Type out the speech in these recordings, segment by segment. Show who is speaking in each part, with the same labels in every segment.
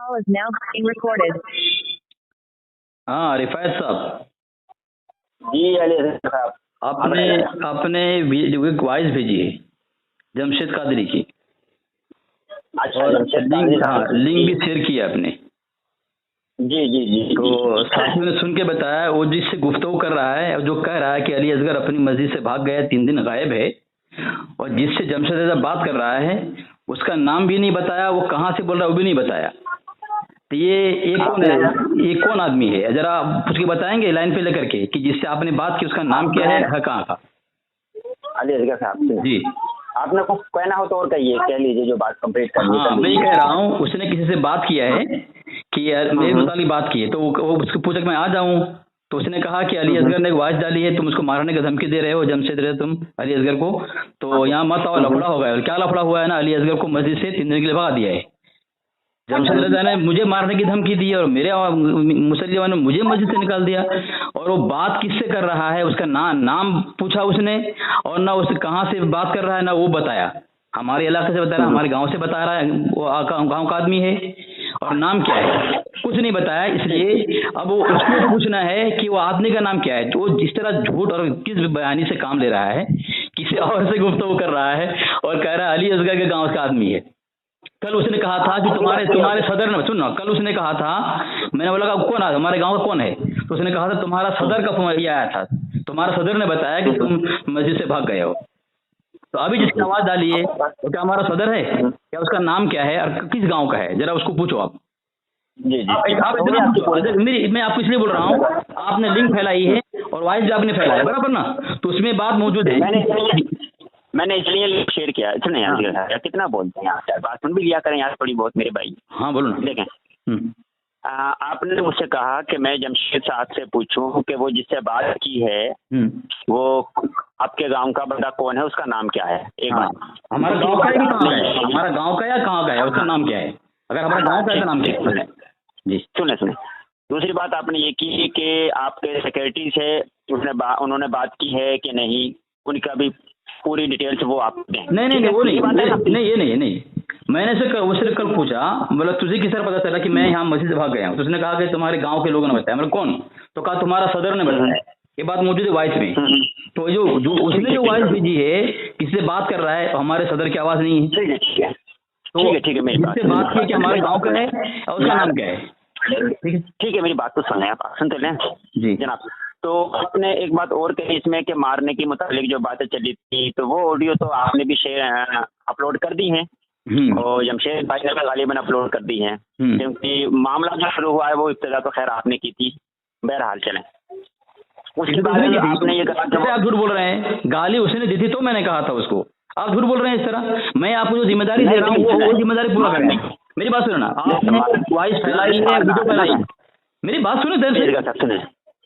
Speaker 1: Call is now being recorded.
Speaker 2: हाँ रिफायत साहब,
Speaker 3: जी अली साहब,
Speaker 2: आपने अपने एक वॉइस भेजी है जमशेद कादरी की।
Speaker 3: अच्छा,
Speaker 2: और लिंक भी शेयर किया आपने।
Speaker 3: जी जी जी।
Speaker 2: तो साथियों ने सुन के बताया, वो जिससे गुफ्तगू कर रहा है, जो कह रहा है कि अली असगर अपनी मस्जिद से भाग गया, 3 दिन गायब है, और जिससे जमशेद रजा बात कर रहा है उसका नाम भी नहीं बताया, वो कहाँ से बोल रहा है वो भी नहीं बताया। तो ये कौन है, ये कौन आदमी है? जरा पूछ के बताएंगे लाइन पे लेकर के कि जिससे आपने बात की उसका नाम क्या है कहाँ का?
Speaker 3: अली असगर साहब
Speaker 2: जी,
Speaker 3: आपने कुछ कहना हो तो और कहिए, कह लीजिए जो बात कंप्लीट कर
Speaker 2: हाँ मैं कह रहा हूँ, उसने किसी से बात किया है कि मेरे मुतालिक बात की है, तो वो उसको पूछा कि मैं आ जाऊँ, तो उसने कहा कि अली असगर ने एक आवाज डाली है, तुम उसको मारने की धमकी दे रहे हो जमशेद रजा, तुम अली असगर को, तो यहाँ मत आओ, लफड़ा हो गया। क्या लफड़ा हुआ है ना, अली असगर को मस्जिद से 3 दिन के लिए भगा दिया है। जमशेद रजा ने मुझे मारने की धमकी दी और मेरे मुसल्लियों ने मुझे मस्जिद से निकाल दिया। और वो बात किससे कर रहा है, उसका नाम पूछा उसने, और ना उसे कहाँ से बात कर रहा है ना वो बताया। हमारे इलाके से बता रहा है, हमारे गांव से बता रहा है, वो गांव का आदमी है, और नाम क्या है कुछ नहीं बताया। इसलिए अब वो उसको पूछना है कि वो आदमी का नाम क्या है। तो जिस तरह झूठ और किस बयानी से काम ले रहा है, किसी और से गुफ्तगू कर रहा है और कह रहा है अली असगर के गाँव का आदमी है। कल उसने कहा था कि तुम्हारे सदर ने, सुन, कल उसने कहा था, मैंने बोला कौन है हमारे गांव का, कौन है? तो उसने कहा था तुम्हारा सदर का फोन आया था, तुम्हारा सदर ने बताया कि तुम मस्जिद से भाग गए हो। तो अभी जिसकी आवाज डाली है वो क्या हमारा सदर है? क्या उसका नाम क्या है और किस गांव का है? जरा उसको पूछो आप।
Speaker 3: जी जी।
Speaker 2: आप इतना पूछो। मैं आपको इसलिए बोल रहा हूँ, आपने लिंक फैलाई है और वॉइस भी आपने फैलाया, बराबर ना, तो उसमें बात मौजूद है।
Speaker 3: मैंने इसलिए शेयर किया। सुने यार, कितना बोलते हैं यार, बात सुन भी लिया करें यार थोड़ी बहुत मेरे भाई।
Speaker 2: हाँ बोलो ना।
Speaker 3: देखें, आपने मुझसे कहा कि मैं जमशेद साहब से पूछूं कि वो जिससे बात की है वो आपके गांव का बंदा कौन है, उसका नाम क्या है? एक बात,
Speaker 2: हमारा गांव का है कि कहाँ है? हमारा गांव का या कहाँ का है, उसका नाम क्या है? अगर हमारा गांव का है तो नाम क्या है? जी
Speaker 3: सुने। दूसरी बात आपने ये की कि आपके सेक्रेटरी से उन्होंने बात की है कि नहीं, उनका भी पूरी डिटेल्स वो आप दें।
Speaker 2: नहीं वो नहीं, मैंने उससे कल पूछा, मतलब तुझे किस तरह पता चला कि मैं यहाँ मस्जिद से भाग गया हूँ? तो उसने कहा कि तुम्हारे गांव के लोगों ने बताया। मतलब कौन? तो कहा तुम्हारा सदर ने बताया। ये बात मौजूद है वॉइस में। तो जो उसने जो वॉइस भेजी है, किससे बात कर रहा है, हमारे सदर की आवाज नहीं है।
Speaker 3: तो ठीक है, मेरी
Speaker 2: बात बात की कि हमारे गाँव का है और उसका नाम क्या है?
Speaker 3: ठीक है, मेरी बात तो सुन लें आप, सुनते लें
Speaker 2: जी
Speaker 3: जनाब। तो आपने एक बात और कही इसमें कि मारने के मुताबिक जो बातें चली थी, तो वो ऑडियो तो आपने भी अपलोड कर दी है और जमशेद भाई ने गालिबन अपलोड कर दी है, क्योंकि मामला जो शुरू हुआ है वो इब्तिदा तो खैर आपने की थी। बहरहाल चलें, उसके बाद आपने ये कहा कि
Speaker 2: आप झूठ बोल रहे हैं, गाली उसने दी थी तो मैंने कहा था उसको। आप झूठ बोल रहे हैं इस तरह। मैं आपको जो जिम्मेदारी दे रहा हूँ वो जिम्मेदारी पूरा करना है। मेरी बात सुनो ना, आपने वॉइस फैलाई है, वीडियो फैलाई है, मेरी बात सुने देर से।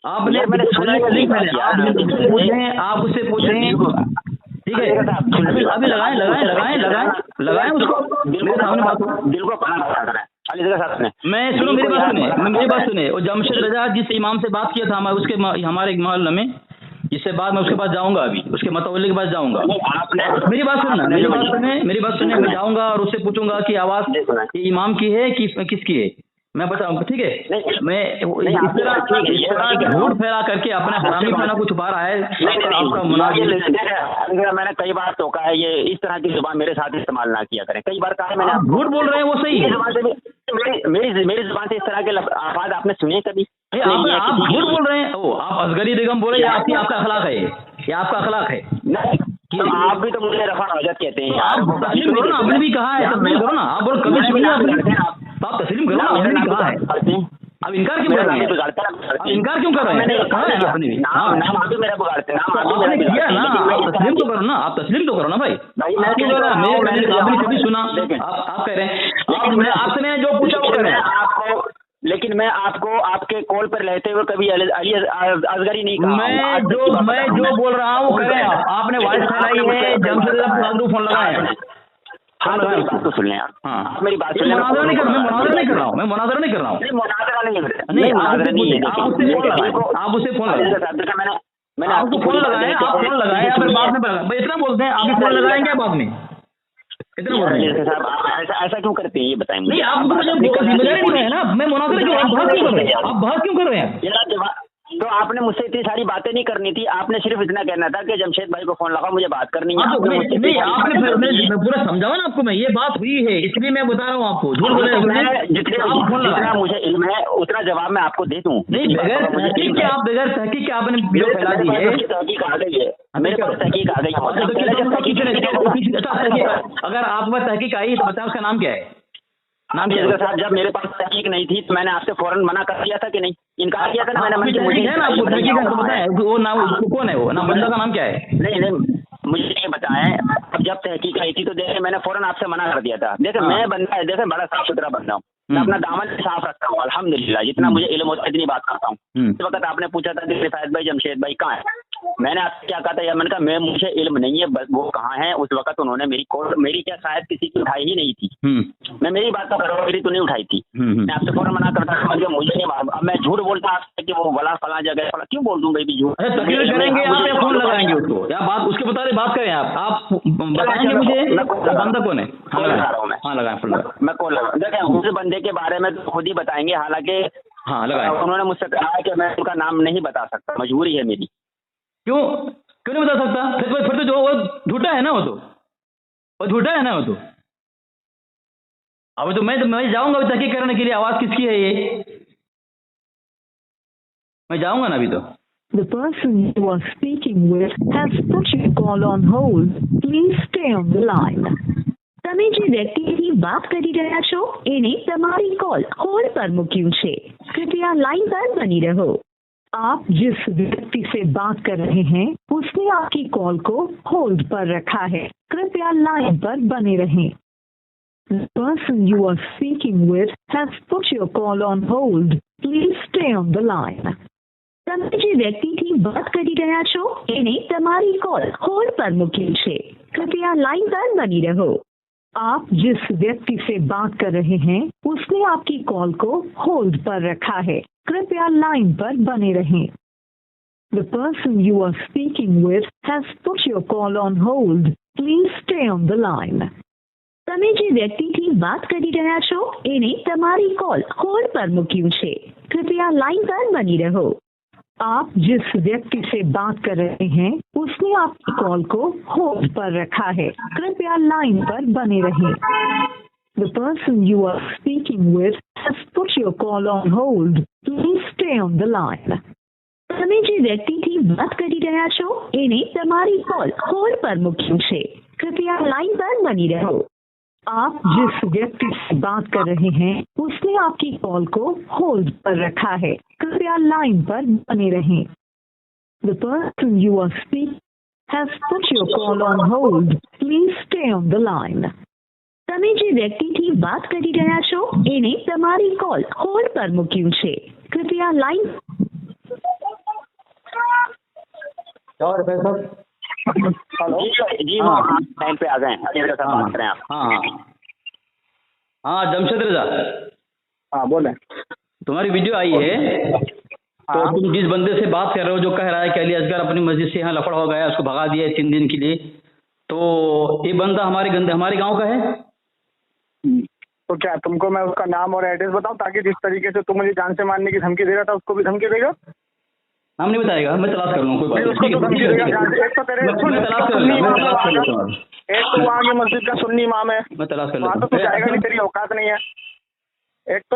Speaker 2: आपने आप उससे पूछें, ठीक है? अभी लगाएं उसको मेरे सामने बात हो।
Speaker 3: दिल को
Speaker 2: मैं सुनो, मेरी बात सुने। और जमशेद रजा जिस इमाम से बात किया था हमारे एक मोहल्ले में, इससे बाद मैं उसके पास जाऊंगा, अभी उसके मतवल्ली के पास जाऊंगा। मेरी बात सुनना, मेरी बात सुने। मैं जाऊंगा और उससे पूछूंगा कि आवाज ये इमाम की है कि किसकी है, मैं बताऊंगा, ठीक है? मैं इस तरह झूठ फैला करके अपना हरामीपना को छुपा रहा है आपका मुनाजिर।
Speaker 3: मैंने कई बार टोका है, ये इस तरह की जुबान मेरे साथ इस्तेमाल ना किया करें। कई बार कहा है मैंने,
Speaker 2: झूठ बोल रहे हैं वो सही है।
Speaker 3: मेरी जुबान से इस तरह के आवाज आपने सुने कभी?
Speaker 2: आप झूठ बोल रहे हैं। आप असगरी बेगम बोले या आपका अखलाक है, या आपका अखलाक है?
Speaker 3: तो आप भी तो मुझे रफा नौजत कहते हैं।
Speaker 2: आप तस्लीम करो ना, आपने भी कहा है, तस्लीम करो ना। आप बोलो कभी सुनिए, आप तस्लीम करो ना, आपने भी कहा है। अब इनकार क्यों कर रहे हैं? इनकार क्यों कर रहे हैं? कहा है ना आपने भी।
Speaker 3: नाम आगे मेरा बिगाड़ते हैं,
Speaker 2: आपने किया ना, आप तस्लीम तो करो ना, आप तस्लीम तो करो ना भाई। आपने कभी सुना? आप कह रहे हैं, आपसे मैंने जो पूछा वो कह रहे हैं
Speaker 3: आपको, लेकिन मैं आपको आपके कॉल पर रहते हुए कभी अली असगर ही नहीं कहा।
Speaker 2: मैं जो बोल रहा हूँ कह रहे हैं आप। आपने वॉइस फैलाई है, जमशेद रजा फोन लगाया है।
Speaker 3: हाँ, मेरी बात तो सुन लें आप।
Speaker 2: हाँ,
Speaker 3: मेरी बात सुन लें।
Speaker 2: मुनाज़रा नहीं कर रहा हूँ, मैं मुनाज़रा नहीं कर रहा हूँ।
Speaker 3: मुनाज़रा नहीं है,
Speaker 2: आप उससे फोन लगाए, मैंने आपको फोन लगाया, आप फोन लगाए, आप बाद में इतना बोलते हैं, आप भी फोन लगाएंगे बाद में। कितना बोल रहे हैं
Speaker 3: साहब? आप ऐसा क्यों करते हैं, ये बताएं मुझे।
Speaker 2: नहीं, आप मुझे जिम्मेदारी नहीं है ना, मैं मुनासिर क्यों, आप बहस क्यों कर रहे हैं, आप बहस क्यों कर रहे हैं?
Speaker 3: तो आपने मुझसे इतनी सारी बातें नहीं करनी थी, आपने सिर्फ इतना कहना था कि जमशेद भाई को फोन लगाओ, मुझे बात करनी है।
Speaker 2: नहीं, आपने पूरा समझावा ना आपको, मैं ये बात हुई है इसलिए मैं बता रहा हूँ आपको, झूठ बोले
Speaker 3: जितना मुझे इल्म है उतना जवाब मैं आपको दे दूँ।
Speaker 2: नहीं, बगैर तहकीक के आप, बगैर तहकीक के आपने वीडियो फैला दी है।
Speaker 3: तहकीक आ गई है, मेरे पास तहकीक आ गई है।
Speaker 2: अगर आपके पास तहकीक आई तो बताओ उसका नाम क्या है? नाम क्या है
Speaker 3: साहब? जब मेरे पास तहकीक नहीं थी तो मैंने आपसे फौरन मना कर दिया था कि नहीं, इनकार किया था ना मैंने। मुझे
Speaker 2: है ना, आपको तहकीक है तो बताएं वो नाम, कौन है वो नाम, बंदा का नाम क्या है?
Speaker 3: नहीं, मुझे ये बताएं, अब जब तहकीक आई थी तो देखे मैंने फौरन आपसे मना कर दिया था। देखे मैं बंदा है, देखे बड़ा साफ सुथरा बंदा हूँ, मैं अपना दामन साफ रखता हूँ अल्हम्दुलिल्लाह, जितना मुझे इल्म होता है इतनी बात करता हूँ। इस वक्त आपने पूछा था कि रिफायत भाई जमशेद भाई कहाँ है, मैंने आपसे क्या कहा था यार, मैंने कहा मैं, मुझे इल्म नहीं है वो कहाँ है। उस वक्त उन्होंने मेरी क्या शायद किसी की उठाई ही नहीं थी, मैं मेरी बात तो करो, मेरी तो नहीं उठाई थी। मैं आपसे फौरन मना करता था, मुझे नहीं मालूम। अब मैं झूठ बोलता आपसे कि वो वाला फला जगह फला, क्यों बोल दूं भाई भी झूठ?
Speaker 2: तकरीर करेंगे आप या फोन लगाएंगे उसको, या बात उसके बता रहे बात करें आप बताएंगे मुझे बंदा कौन है? हाँ लगाएं फोन लगाएं।
Speaker 3: मैं कॉल लगा, देखें उस बंदे के बारे में खुद ही बताएंगे, हालांकि
Speaker 2: हाँ लगाएं।
Speaker 3: उन्होंने मुझसे कहा कि मैं उनका नाम नहीं बता सकता, मजबूरी है मेरी।
Speaker 2: क्यों नहीं बता सकता? फिर तो जो वो झूठा है ना, वो झूठा है ना वो तो। अब तो मैं जाऊंगा अभी तहकीक करने के लिए। आवाज किसकी है ये? मैं जाऊंगा ना अभी तो।
Speaker 1: The person you are speaking with has put your call on hold. Please stay on the line. તમે જે વ્યક્તિથી વાત કરી રહ્યા છો એને તમારી કોલ હોલ્ડ પર મૂક્યું છે, कृपया लाइन पर बनी रहो। आप जिस व्यक्ति से बात कर रहे हैं उसने आपकी कॉल को होल्ड पर रखा है, कृपया लाइन पर बने रहें। The person you are speaking with has put your call on hold. Please stay on the line. તમે જે વ્યક્તિથી વાત કરી રહ્યા છો એને તમારી કોલ હોલ્ડ પર મૂક્યું છે, कृपया लाइन पर बनी रहो। आप जिस व्यक्ति से बात कर रहे हैं उसने आपकी कॉल को होल्ड पर रखा है, कृपया लाइन पर बने रहें। The person you are speaking with has put your call on hold. Please stay on the line. તમે જે વ્યક્તિથી વાત કરી રહ્યા છો એને તમારી કોલ હોલ્ડ પર મૂક્યું છે, कृपया लाइन पर बनी रहो। आप जिस व्यक्ति से बात कर रहे हैं उसने आपकी कॉल को होल्ड पर रखा है, कृपया लाइन पर बने रहें। The person you are speaking with has put your call on hold. Please stay on the line. તમે જે વ્યક્તિથી વાત કરી રહ્યા છો એને તમારી કોલ હોલ્ડ પર મૂક્યું છે, कृपया लाइन पर बनी रहो। आप जिस व्यक्ति से बात कर रहे हैं उसने आपकी कॉल को होल्ड पर रखा है, कृपया लाइन पर बने रहें। The person you are speaking has put your call on hold. Please stay on the line. તમે જે વ્યક્તિથી વાત કરી રહ્યા છો એને તમારી કોલ હોલ્ડ પર મૂક્યું છે, कृपया लाइन।
Speaker 3: हेलो जी, लाइन पे आ गए, बात करें आप।
Speaker 2: हाँ जमशेद रजा,
Speaker 3: हाँ बोले।
Speaker 2: तुम्हारी वीडियो आई है तो तुम जिस बंदे से बात कर रहे हो जो कह रहा है कि अली असगर अपनी मस्जिद से यहाँ लफड़ा हो गया, उसको भगा दिया है 3 दिन के लिए, तो ये बंदा हमारे गांव का है।
Speaker 4: तो क्या तुमको मैं उसका नाम और एड्रेस बताऊं ताकि जिस तरीके से तुम मुझे जान से मारने की धमकी दे रहा था उसको भी धमकी देगा?
Speaker 2: नाम नहीं बताएगा, मैं तलाश कर लूँगा, कोई बात नहीं।
Speaker 4: एक तो वहाँ की मस्जिद का सुन्नी इमाम है,
Speaker 2: मैं तलाश कर
Speaker 4: वहाँ तो जाएगा नहीं, तेरी औकात नहीं है। एक तो